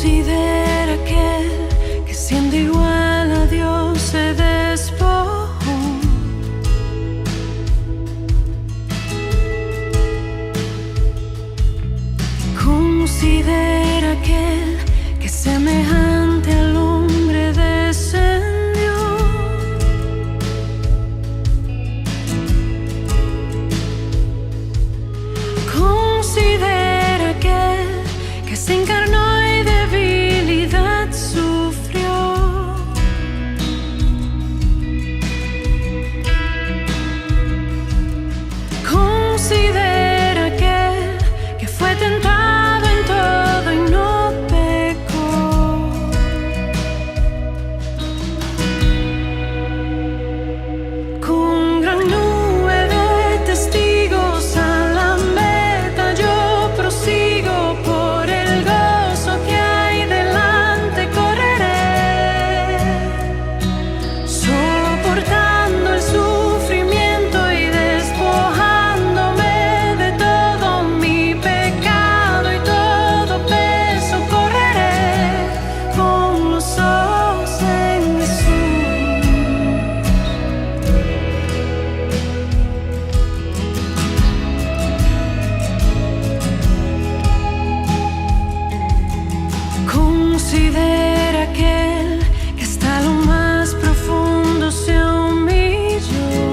Considera aquel que siendo igual a Dios se despojó. Considera aquel que semejante al hombre descendió. Considera aquel que se encarnó y debilidad sufrió. Considera aquel que fue tentado en todo y no pecó. Con gran nube de testigos a la meta yo prosigo, por el gozo que hay delante correré, soportando el sufrimiento y despojándome de todo mi pecado y todo peso, correré con los ojos en Jesús. Considera aquel que hasta lo más profundo se humilló.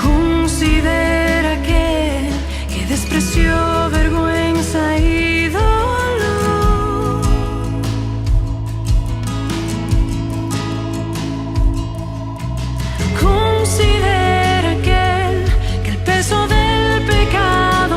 Considera aquel que despreció vergüenza y dolor. Considera aquel que el peso del pecado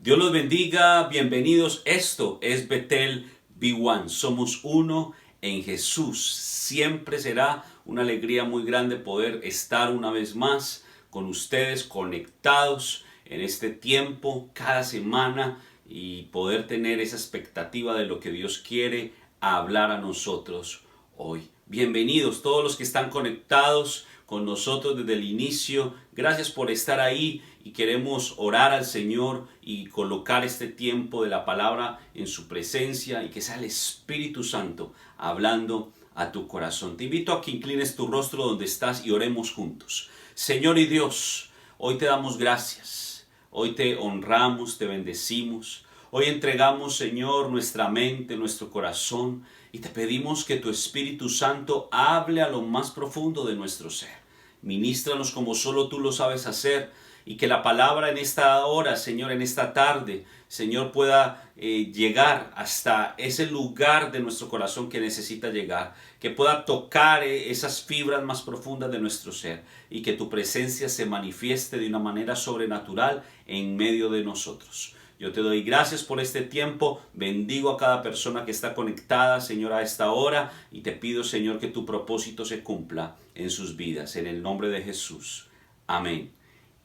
Dios los bendiga, bienvenidos. Esto es Betel B1. Somos uno en Jesús. Siempre será una alegría muy grande poder estar una vez más con ustedes conectados en este tiempo, cada semana, y poder tener esa expectativa de lo que Dios quiere hablar a nosotros hoy. Bienvenidos todos los que están conectados con nosotros desde el inicio. Gracias por estar ahí y queremos orar al Señor y colocar este tiempo de la palabra en su presencia y que sea el Espíritu Santo hablando a tu corazón. Te invito a que inclines tu rostro donde estás y oremos juntos. Señor y Dios, hoy te damos gracias, hoy te honramos, te bendecimos. Hoy entregamos, Señor, nuestra mente, nuestro corazón y te pedimos que tu Espíritu Santo hable a lo más profundo de nuestro ser. Ministranos como solo tú lo sabes hacer y que la palabra en esta hora, Señor, en esta tarde, Señor, pueda llegar hasta ese lugar de nuestro corazón que necesita llegar, que pueda tocar esas fibras más profundas de nuestro ser y que tu presencia se manifieste de una manera sobrenatural en medio de nosotros. Yo te doy gracias por este tiempo, bendigo a cada persona que está conectada, Señor, a esta hora y te pido, Señor, que tu propósito se cumpla en sus vidas, en el nombre de Jesús. Amén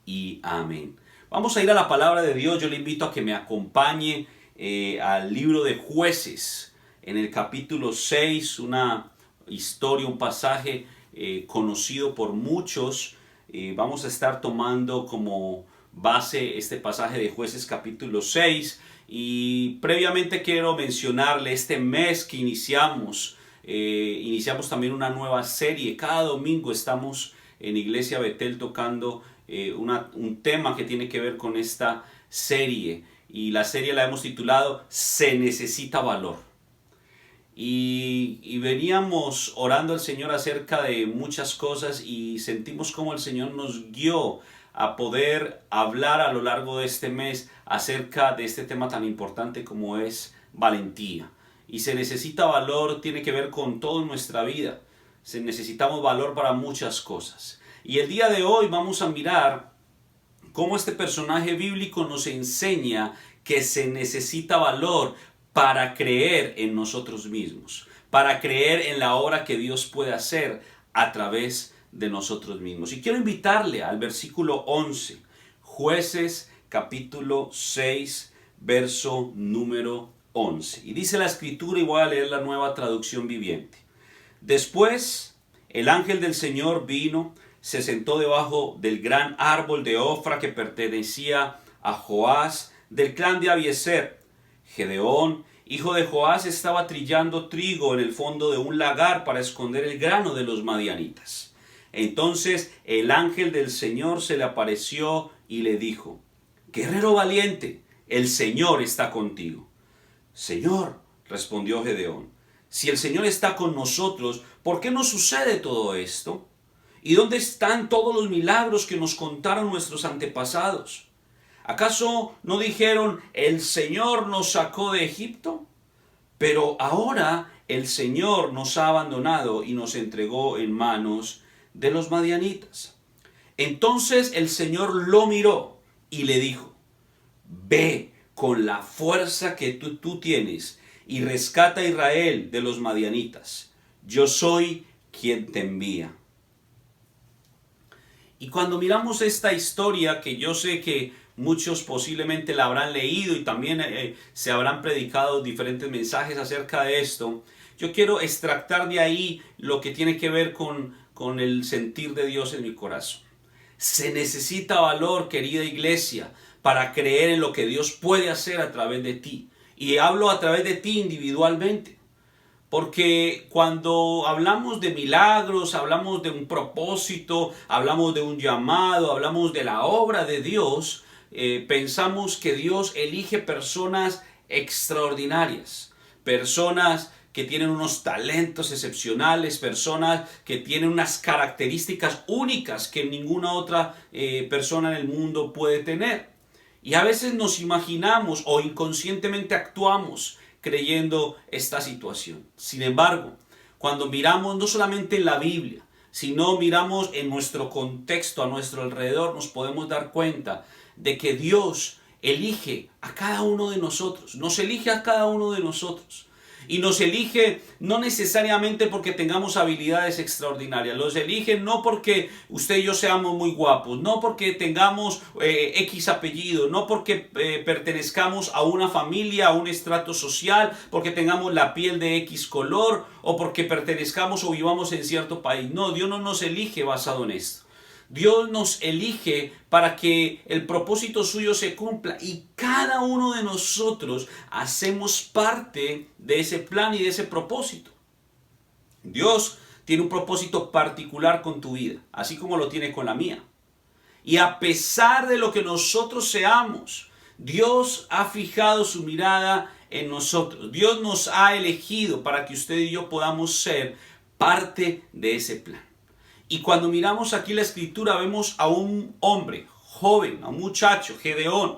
y amén. Vamos a ir a la palabra de Dios. Yo le invito a que me acompañe al libro de Jueces, en el capítulo 6, una historia, un pasaje conocido por muchos. Vamos a estar tomando como base este pasaje de Jueces capítulo 6 y previamente quiero mencionarle este mes que iniciamos también una nueva serie. Cada domingo estamos en Iglesia Betel tocando un tema que tiene que ver con esta serie y la serie la hemos titulado Se necesita valor. Y veníamos orando al Señor acerca de muchas cosas y sentimos como el Señor nos guió a poder hablar a lo largo de este mes acerca de este tema tan importante como es valentía. Y se necesita valor, tiene que ver con toda nuestra vida. Necesitamos valor para muchas cosas. Y el día de hoy vamos a mirar cómo este personaje bíblico nos enseña que se necesita valor para creer en nosotros mismos, para creer en la obra que Dios puede hacer a través de nosotros mismos. Y quiero invitarle al versículo 11, Jueces capítulo 6, verso número 11. Y dice la escritura, y voy a leer la Nueva Traducción Viviente. Después el ángel del Señor vino, se sentó debajo del gran árbol de Ofra que pertenecía a Joás del clan de Abiezer. Gedeón, hijo de Joás, estaba trillando trigo en el fondo de un lagar para esconder el grano de los madianitas. Entonces el ángel del Señor se le apareció y le dijo: Guerrero valiente, el Señor está contigo. Señor, respondió Gedeón, si el Señor está con nosotros, ¿por qué nos sucede todo esto? ¿Y dónde están todos los milagros que nos contaron nuestros antepasados? ¿Acaso no dijeron, el Señor nos sacó de Egipto? Pero ahora el Señor nos ha abandonado y nos entregó en manos de los madianitas. Entonces el Señor lo miró y le dijo: Ve con la fuerza que tú tienes y rescata a Israel de los madianitas. Yo soy quien te envía. Y cuando miramos esta historia, que yo sé que muchos posiblemente la habrán leído y también se habrán predicado diferentes mensajes acerca de esto, yo quiero extractar de ahí lo que tiene que ver con el sentir de Dios en mi corazón. Se necesita valor, querida iglesia, para creer en lo que Dios puede hacer a través de ti. Y hablo a través de ti individualmente. Porque cuando hablamos de milagros, hablamos de un propósito, hablamos de un llamado, hablamos de la obra de Dios, pensamos que Dios elige personas extraordinarias, personas que tienen unos talentos excepcionales, personas que tienen unas características únicas que ninguna otra persona en el mundo puede tener. Y a veces nos imaginamos o inconscientemente actuamos creyendo esta situación. Sin embargo, cuando miramos no solamente en la Biblia, sino miramos en nuestro contexto, a nuestro alrededor, nos podemos dar cuenta de que Dios elige a cada uno de nosotros, nos elige a cada uno de nosotros. Y nos elige no necesariamente porque tengamos habilidades extraordinarias, los elige no porque usted y yo seamos muy guapos, no porque tengamos X apellido, no porque pertenezcamos a una familia, a un estrato social, porque tengamos la piel de X color o porque pertenezcamos o vivamos en cierto país. No, Dios no nos elige basado en esto. Dios nos elige para que el propósito suyo se cumpla y cada uno de nosotros hacemos parte de ese plan y de ese propósito. Dios tiene un propósito particular con tu vida, así como lo tiene con la mía. Y a pesar de lo que nosotros seamos, Dios ha fijado su mirada en nosotros. Dios nos ha elegido para que usted y yo podamos ser parte de ese plan. Y cuando miramos aquí la escritura vemos a un hombre joven, a un muchacho, Gedeón.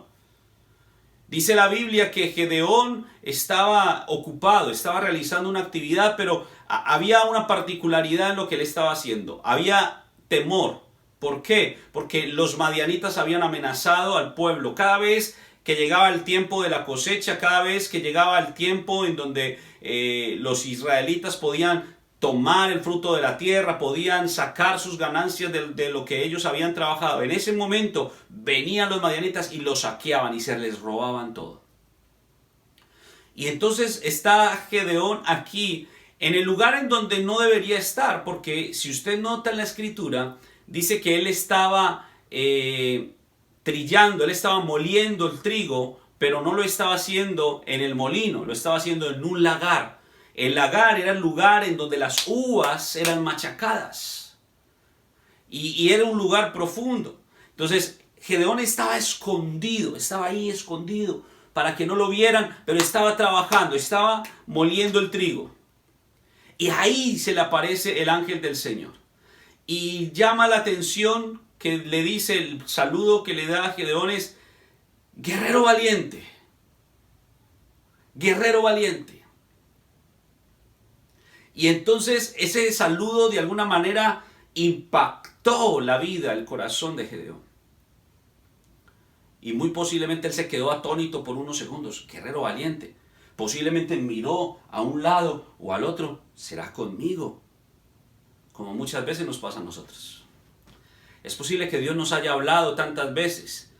Dice la Biblia que Gedeón estaba ocupado, estaba realizando una actividad, pero había una particularidad en lo que él estaba haciendo. Había temor. ¿Por qué? Porque los madianitas habían amenazado al pueblo. Cada vez que llegaba el tiempo de la cosecha, cada vez que llegaba el tiempo en donde los israelitas podían tomar el fruto de la tierra, podían sacar sus ganancias de lo que ellos habían trabajado. En ese momento venían los madianitas y los saqueaban y se les robaban todo. Y entonces está Gedeón aquí en el lugar en donde no debería estar, porque si usted nota en la escritura, dice que él estaba trillando, él estaba moliendo el trigo, pero no lo estaba haciendo en el molino, lo estaba haciendo en un lagar. El lagar era el lugar en donde las uvas eran machacadas. Y era un lugar profundo. Entonces, Gedeón estaba escondido, estaba ahí escondido para que no lo vieran, pero estaba trabajando, estaba moliendo el trigo. Y ahí se le aparece el ángel del Señor. Y llama la atención que le dice, el saludo que le da a Gedeón es: guerrero valiente, guerrero valiente. Y entonces ese saludo de alguna manera impactó la vida, el corazón de Gedeón. Y muy posiblemente él se quedó atónito por unos segundos. Guerrero valiente. Posiblemente miró a un lado o al otro. ¿Será conmigo? Como muchas veces nos pasa a nosotros. Es posible que Dios nos haya hablado tantas veces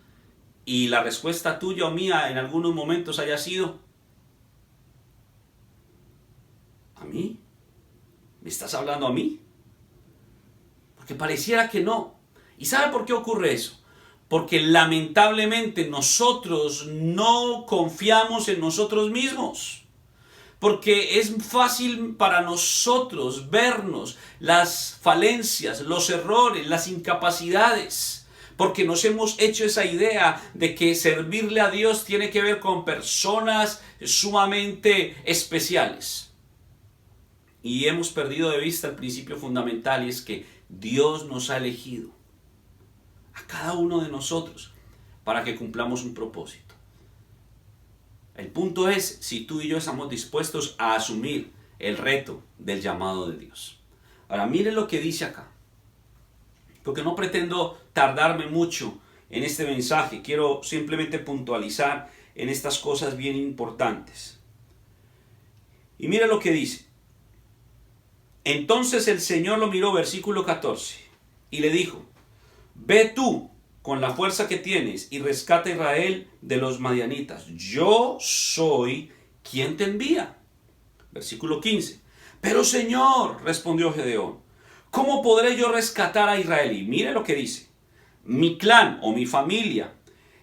y la respuesta tuya o mía en algunos momentos haya sido: ¿a mí? ¿Me estás hablando a mí? Porque pareciera que no. ¿Y sabe por qué ocurre eso? Porque lamentablemente nosotros no confiamos en nosotros mismos. Porque es fácil para nosotros vernos las falencias, los errores, las incapacidades. Porque nos hemos hecho esa idea de que servirle a Dios tiene que ver con personas sumamente especiales. Y hemos perdido de vista el principio fundamental, y es que Dios nos ha elegido a cada uno de nosotros para que cumplamos un propósito. El punto es si tú y yo estamos dispuestos a asumir el reto del llamado de Dios. Ahora mire lo que dice acá, porque no pretendo tardarme mucho en este mensaje, quiero simplemente puntualizar en estas cosas bien importantes. Y mire lo que dice: entonces el Señor lo miró, versículo 14, y le dijo: ve tú con la fuerza que tienes y rescata a Israel de los madianitas. Yo soy quien te envía. Versículo 15. Pero Señor, respondió Gedeón, ¿cómo podré yo rescatar a Israel? Y mire lo que dice: mi clan o mi familia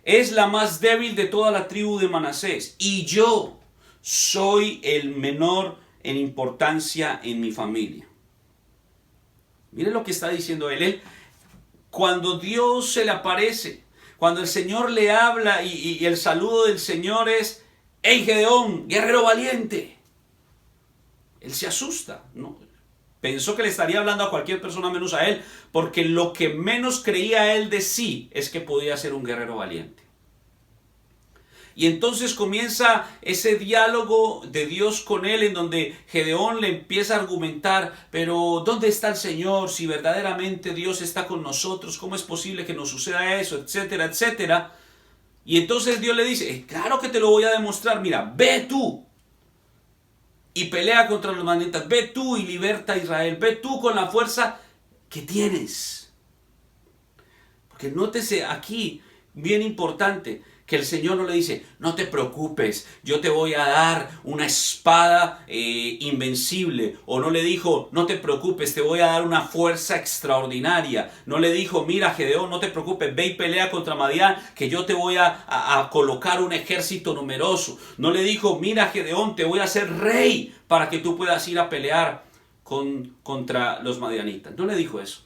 es la más débil de toda la tribu de Manasés, y yo soy el menor en importancia en mi familia. Mire lo que está diciendo él. Cuando Dios se le aparece, cuando el Señor le habla y el saludo del Señor es: hey Gedeón, guerrero valiente. Él se asusta, ¿no? Pensó que le estaría hablando a cualquier persona menos a él, porque lo que menos creía él de sí es que podía ser un guerrero valiente. Y entonces comienza ese diálogo de Dios con él, en donde Gedeón le empieza a argumentar: pero ¿dónde está el Señor? Si verdaderamente Dios está con nosotros, ¿cómo es posible que nos suceda eso? Etcétera, etcétera. Y entonces Dios le dice, claro que te lo voy a demostrar, mira, ve tú y pelea contra los madianitas, ve tú y liberta a Israel, ve tú con la fuerza que tienes. Porque nótese aquí, bien importante, que el Señor no le dice, no te preocupes, yo te voy a dar una espada invencible. O no le dijo, no te preocupes, te voy a dar una fuerza extraordinaria. No le dijo, mira Gedeón, no te preocupes, ve y pelea contra Madián, que yo te voy a colocar un ejército numeroso. No le dijo, mira Gedeón, te voy a hacer rey para que tú puedas ir a pelear contra los madianitas. No le dijo eso.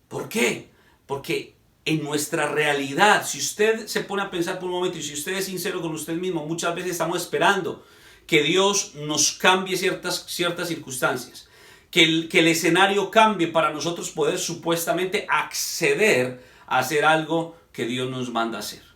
¿Por qué? Porque en nuestra realidad, si usted se pone a pensar por un momento y si usted es sincero con usted mismo, muchas veces estamos esperando que Dios nos cambie ciertas circunstancias, que el escenario cambie para nosotros poder supuestamente acceder a hacer algo que Dios nos manda hacer.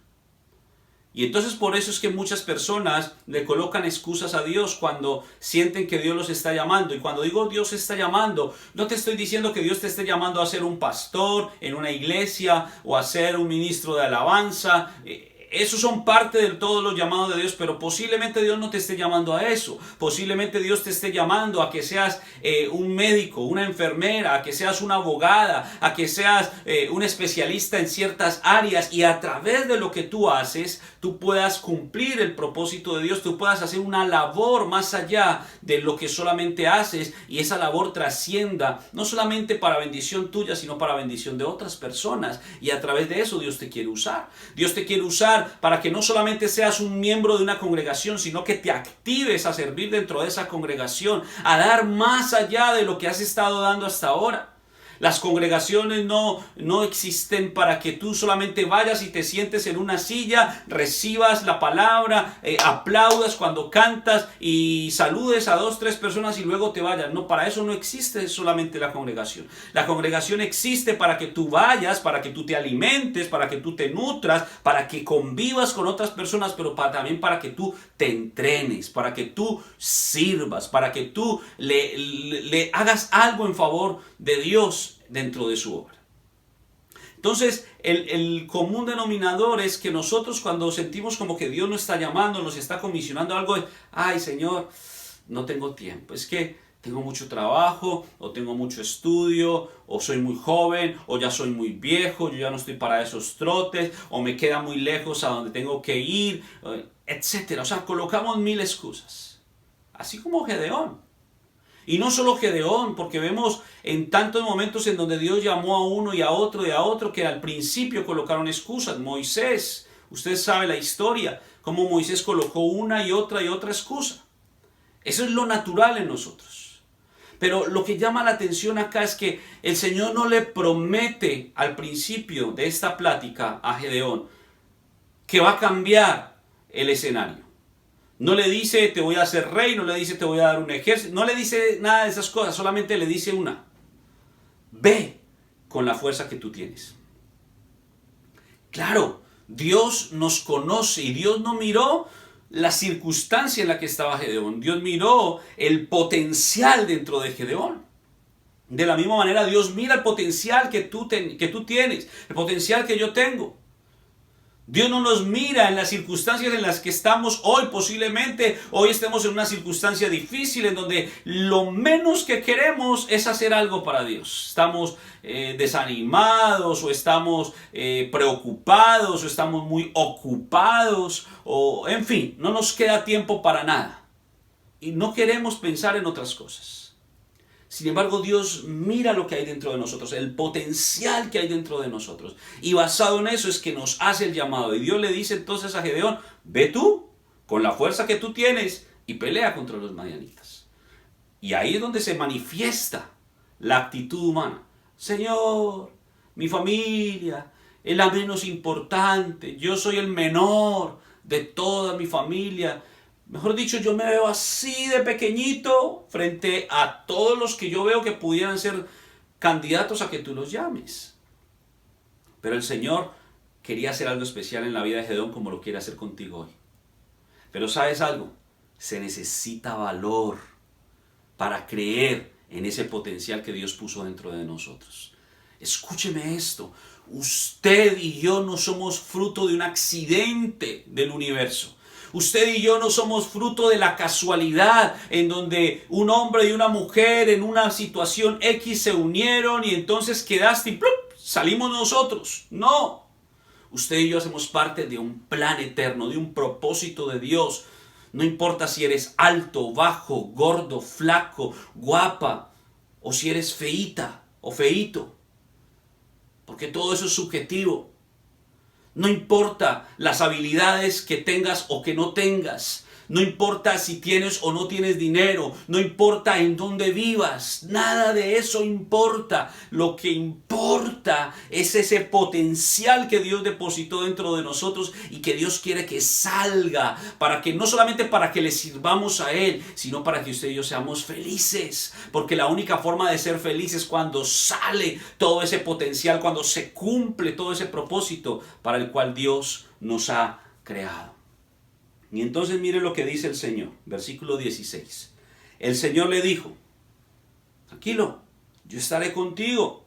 Y entonces por eso es que muchas personas le colocan excusas a Dios cuando sienten que Dios los está llamando. Y cuando digo Dios está llamando, no te estoy diciendo que Dios te esté llamando a ser un pastor en una iglesia o a ser un ministro de alabanza. Esos son parte de todos los llamados de Dios, pero posiblemente Dios no te esté llamando a eso. Posiblemente Dios te esté llamando a que seas un médico, una enfermera, a que seas una abogada, a que seas un especialista en ciertas áreas y a través de lo que tú haces, tú puedas cumplir el propósito de Dios, tú puedas hacer una labor más allá de lo que solamente haces y esa labor trascienda, no solamente para bendición tuya, sino para bendición de otras personas. Y a través de eso Dios te quiere usar. Dios te quiere usar para que no solamente seas un miembro de una congregación, sino que te actives a servir dentro de esa congregación, a dar más allá de lo que has estado dando hasta ahora. Las congregaciones no existen para que tú solamente vayas y te sientes en una silla, recibas la palabra, aplaudas cuando cantas y saludes a 2, 3 personas y luego te vayas. No, para eso no existe solamente la congregación. La congregación existe para que tú vayas, para que tú te alimentes, para que tú te nutras, para que convivas con otras personas, pero también para que tú te entrenes, para que tú sirvas, para que tú le hagas algo en favor de Dios dentro de su obra. Entonces, el común denominador es que nosotros cuando sentimos como que Dios nos está llamando, nos está comisionando algo, ay Señor, no tengo tiempo, es que tengo mucho trabajo, o tengo mucho estudio, o soy muy joven, o ya soy muy viejo, yo ya no estoy para esos trotes, o me queda muy lejos a donde tengo que ir, etcétera. O sea, colocamos 1000 excusas, así como Gedeón. Y no solo Gedeón, porque vemos en tantos momentos en donde Dios llamó a uno y a otro que al principio colocaron excusas. Moisés, usted sabe la historia, cómo Moisés colocó una y otra excusa. Eso es lo natural en nosotros. Pero lo que llama la atención acá es que el Señor no le promete al principio de esta plática a Gedeón que va a cambiar el escenario. No le dice te voy a hacer rey, no le dice te voy a dar un ejército, no le dice nada de esas cosas, solamente le dice una: ve con la fuerza que tú tienes. Claro, Dios nos conoce y Dios no miró la circunstancia en la que estaba Gedeón, Dios miró el potencial dentro de Gedeón. De la misma manera Dios mira el potencial que tú tienes, el potencial que yo tengo. Dios no nos mira en las circunstancias en las que estamos hoy. Posiblemente hoy estemos en una circunstancia difícil en donde lo menos que queremos es hacer algo para Dios. Estamos desanimados o estamos preocupados o estamos muy ocupados o en fin, no nos queda tiempo para nada. Y no queremos pensar en otras cosas. Sin embargo, Dios mira lo que hay dentro de nosotros, el potencial que hay dentro de nosotros. Y basado en eso es que nos hace el llamado. Y Dios le dice entonces a Gedeón: ve tú, con la fuerza que tú tienes, y pelea contra los madianitas. Y ahí es donde se manifiesta la actitud humana. Señor, mi familia es la menos importante. Yo soy el menor de toda mi familia. Mejor dicho, yo me veo así de pequeñito frente a todos los que yo veo que pudieran ser candidatos a que tú los llames. Pero el Señor quería hacer algo especial en la vida de Gedeón como lo quiere hacer contigo hoy. Pero ¿sabes algo? Se necesita valor para creer en ese potencial que Dios puso dentro de nosotros. Escúcheme esto. Usted y yo no somos fruto de un accidente del universo. Usted y yo no somos fruto de la casualidad en donde un hombre y una mujer en una situación X se unieron y entonces quedaste y ¡plup! Salimos nosotros. No. Usted y yo hacemos parte de un plan eterno, de un propósito de Dios. No importa si eres alto, bajo, gordo, flaco, guapa, o si eres feíta o feíto, porque todo eso es subjetivo. No importa las habilidades que tengas o que no tengas. No importa si tienes o no tienes dinero. No importa en dónde vivas. Nada de eso importa. Lo que importa es ese potencial que Dios depositó dentro de nosotros y que Dios quiere que salga. Para que no solamente para que le sirvamos a Él, sino para que usted y yo seamos felices. Porque la única forma de ser feliz es cuando sale todo ese potencial, cuando se cumple todo ese propósito para el cual Dios nos ha creado. Y entonces mire lo que dice el Señor, versículo 16. El Señor le dijo, tranquilo, yo estaré contigo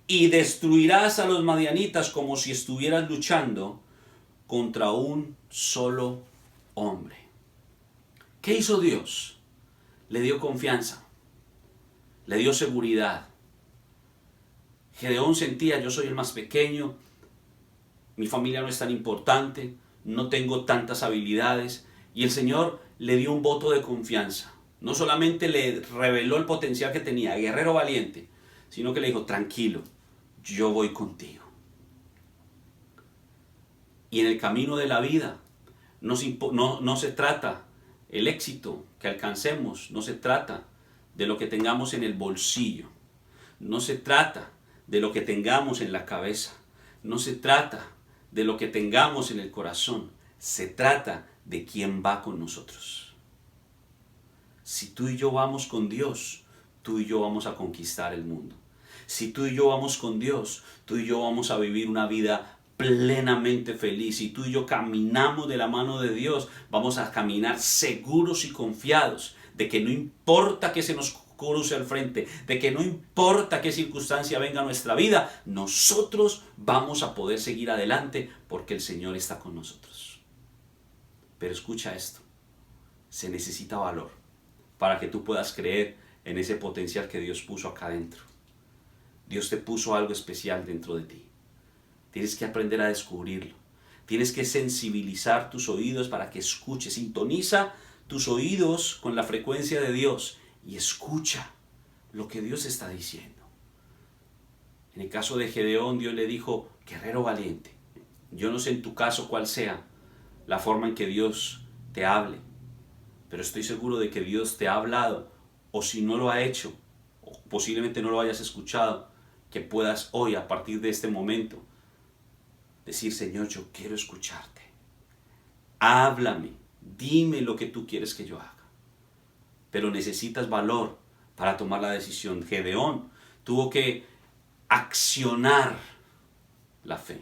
y destruirás a los madianitas como si estuvieras luchando contra un solo hombre. ¿Qué hizo Dios? Le dio confianza, le dio seguridad. Gedeón sentía, yo soy el más pequeño, mi familia no es tan importante, no tengo tantas habilidades, y el Señor le dio un voto de confianza. No solamente le reveló el potencial que tenía, guerrero valiente, sino que le dijo, tranquilo, yo voy contigo. Y en el camino de la vida no se trata el éxito que alcancemos, no se trata de lo que tengamos en el bolsillo, no se trata de lo que tengamos en la cabeza, no se trata de lo que tengamos en el corazón, se trata de quién va con nosotros. Si tú y yo vamos con Dios, tú y yo vamos a conquistar el mundo. Si tú y yo vamos con Dios, tú y yo vamos a vivir una vida plenamente feliz. Si tú y yo caminamos de la mano de Dios, vamos a caminar seguros y confiados de que no importa que se nos cruce al frente, de que no importa qué circunstancia venga a nuestra vida, nosotros vamos a poder seguir adelante porque el Señor está con nosotros. Pero escucha esto, se necesita valor para que tú puedas creer en ese potencial que Dios puso acá adentro. Dios te puso algo especial dentro de ti. Tienes que aprender a descubrirlo. Tienes que sensibilizar tus oídos para que escuches. Sintoniza tus oídos con la frecuencia de Dios y escucha lo que Dios está diciendo. En el caso de Gedeón, Dios le dijo, guerrero valiente. Yo no sé en tu caso cuál sea la forma en que Dios te hable, pero estoy seguro de que Dios te ha hablado, o si no lo ha hecho, o posiblemente no lo hayas escuchado, que puedas hoy, a partir de este momento, decir, Señor, yo quiero escucharte. Háblame, dime lo que tú quieres que yo haga. Pero necesitas valor para tomar la decisión. Gedeón tuvo que accionar la fe.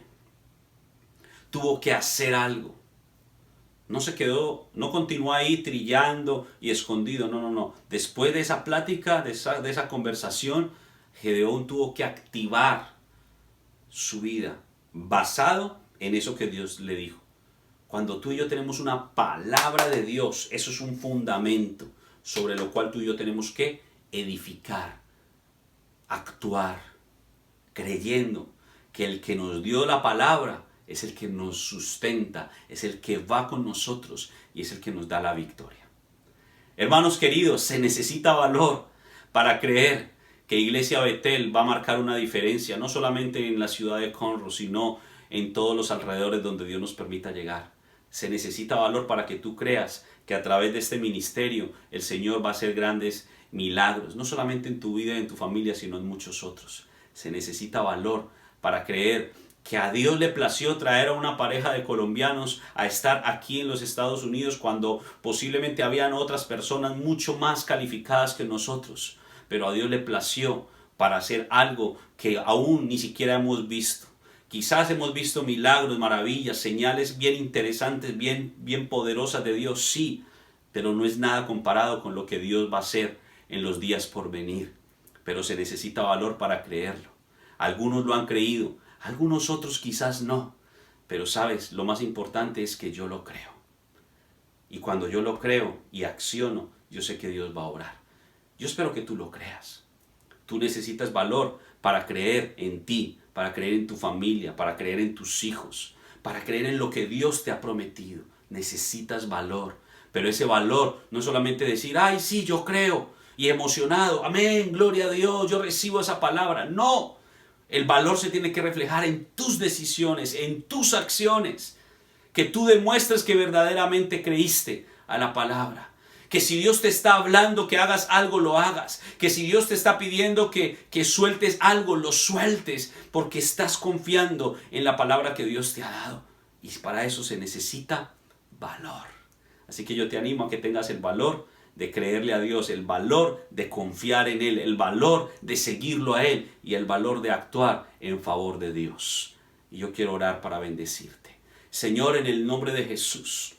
Tuvo que hacer algo. No se quedó, no continuó ahí trillando y escondido. No. Después de esa plática, de esa conversación, Gedeón tuvo que activar su vida basado en eso que Dios le dijo. Cuando tú y yo tenemos una palabra de Dios, eso es un fundamento sobre lo cual tú y yo tenemos que edificar, actuar, creyendo que el que nos dio la palabra es el que nos sustenta, es el que va con nosotros y es el que nos da la victoria. Hermanos queridos, se necesita valor para creer que Iglesia Betel va a marcar una diferencia, no solamente en la ciudad de Conroe, sino en todos los alrededores donde Dios nos permita llegar. Se necesita valor para que tú creas que a través de este ministerio el Señor va a hacer grandes milagros, no solamente en tu vida y en tu familia, sino en muchos otros. Se necesita valor para creer que a Dios le plació traer a una pareja de colombianos a estar aquí en los Estados Unidos cuando posiblemente habían otras personas mucho más calificadas que nosotros, pero a Dios le plació para hacer algo que aún ni siquiera hemos visto. Quizás hemos visto milagros, maravillas, señales bien interesantes, bien poderosas de Dios, sí, pero no es nada comparado con lo que Dios va a hacer en los días por venir. Pero se necesita valor para creerlo. Algunos lo han creído, Algunos otros quizás no. Pero sabes, lo más importante es que yo lo creo. Y cuando yo lo creo y acciono, yo sé que Dios va a obrar. Yo espero que tú lo creas. Tú necesitas valor para creer en ti, para creer en tu familia, para creer en tus hijos, para creer en lo que Dios te ha prometido. Necesitas valor. Pero ese valor no es solamente decir, ay, sí, yo creo, y emocionado, amén, gloria a Dios, yo recibo esa palabra. No, el valor se tiene que reflejar en tus decisiones, en tus acciones. Que tú demuestres que verdaderamente creíste a la palabra. Que si Dios te está hablando que hagas algo, lo hagas. Que si Dios te está pidiendo que sueltes algo, lo sueltes. Porque estás confiando en la palabra que Dios te ha dado. Y para eso se necesita valor. Así que yo te animo a que tengas el valor de creerle a Dios, el valor de confiar en Él, el valor de seguirlo a Él y el valor de actuar en favor de Dios. Y yo quiero orar para bendecirte. Señor, en el nombre de Jesús,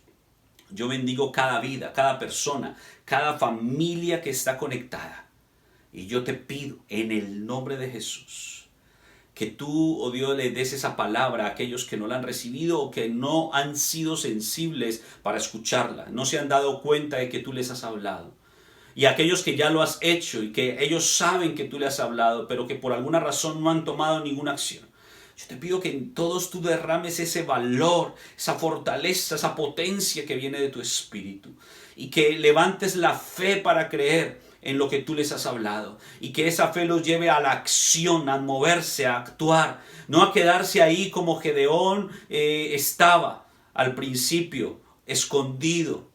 yo bendigo cada vida, cada persona, cada familia que está conectada. Y yo te pido en el nombre de Jesús que tú, oh Dios, le des esa palabra a aquellos que no la han recibido o que no han sido sensibles para escucharla. No se han dado cuenta de que tú les has hablado. Y aquellos que ya lo has hecho y que ellos saben que tú les has hablado, pero que por alguna razón no han tomado ninguna acción. Yo te pido que en todos tú derrames ese valor, esa fortaleza, esa potencia que viene de tu espíritu. Y que levantes la fe para creer en lo que tú les has hablado. Y que esa fe los lleve a la acción, a moverse, a actuar. No a quedarse ahí como Gedeón estaba al principio, escondido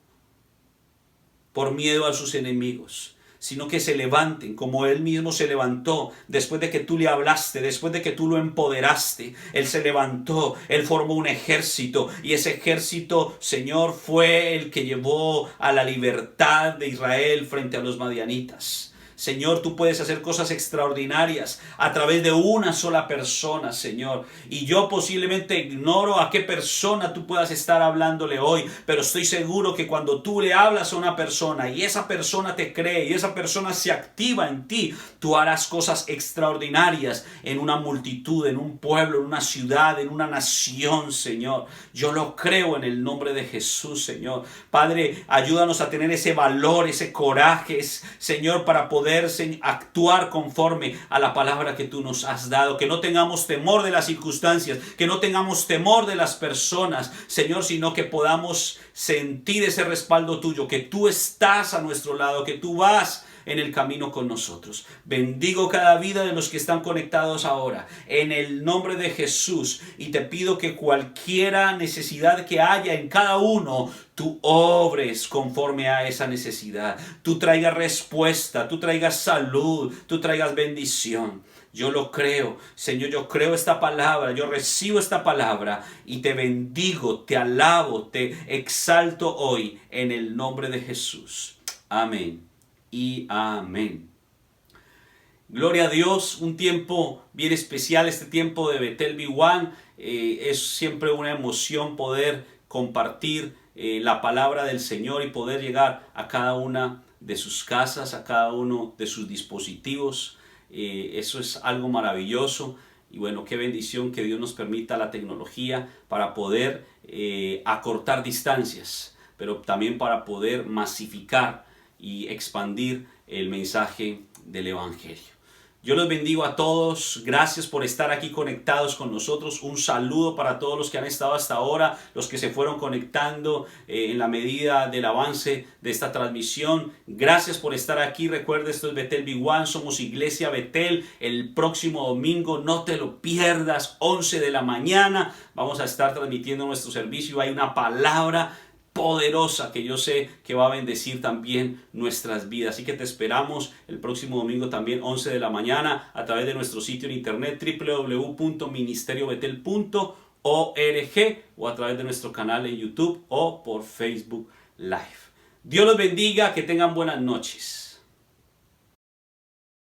por miedo a sus enemigos. Sino que se levanten como Él mismo se levantó después de que tú le hablaste, después de que tú lo empoderaste. Él se levantó, Él formó un ejército y ese ejército, Señor, fue el que llevó a la libertad de Israel frente a los madianitas. Señor, tú puedes hacer cosas extraordinarias a través de una sola persona, Señor. Y yo posiblemente ignoro a qué persona tú puedas estar hablándole hoy, pero estoy seguro que cuando tú le hablas a una persona y esa persona te cree y esa persona se activa en ti, tú harás cosas extraordinarias en una multitud, en un pueblo, en una ciudad, en una nación, Señor. Yo lo creo en el nombre de Jesús, Señor. Padre, ayúdanos a tener ese valor, ese coraje, Señor, para poder actuar conforme a la palabra que tú nos has dado, que no tengamos temor de las circunstancias, que no tengamos temor de las personas, Señor, sino que podamos sentir ese respaldo tuyo, que tú estás a nuestro lado, que tú vas en el camino con nosotros. Bendigo cada vida de los que están conectados ahora, en el nombre de Jesús, y te pido que cualquiera necesidad que haya en cada uno, tú obres conforme a esa necesidad, tú traigas respuesta, tú traigas salud, tú traigas bendición. Yo lo creo, Señor, yo creo esta palabra, yo recibo esta palabra y te bendigo, te alabo, te exalto hoy en el nombre de Jesús. Amén y amén. Gloria a Dios, un tiempo bien especial, este tiempo de Betel B1. Es siempre una emoción poder compartir la palabra del Señor y poder llegar a cada una de sus casas, a cada uno de sus dispositivos. Eso es algo maravilloso y bueno, qué bendición que Dios nos permita la tecnología para poder acortar distancias, pero también para poder masificar y expandir el mensaje del Evangelio. Yo los bendigo a todos, gracias por estar aquí conectados con nosotros, un saludo para todos los que han estado hasta ahora, los que se fueron conectando en la medida del avance de esta transmisión. Gracias por estar aquí, recuerda, esto es Betel B1, somos Iglesia Betel. El próximo domingo no te lo pierdas, 11 de la mañana, vamos a estar transmitiendo nuestro servicio, hay una palabra poderosa que yo sé que va a bendecir también nuestras vidas. Así que te esperamos el próximo domingo también 11 de la mañana a través de nuestro sitio en internet www.ministeriobetel.org o a través de nuestro canal en YouTube o por Facebook Live. Dios los bendiga, que tengan buenas noches.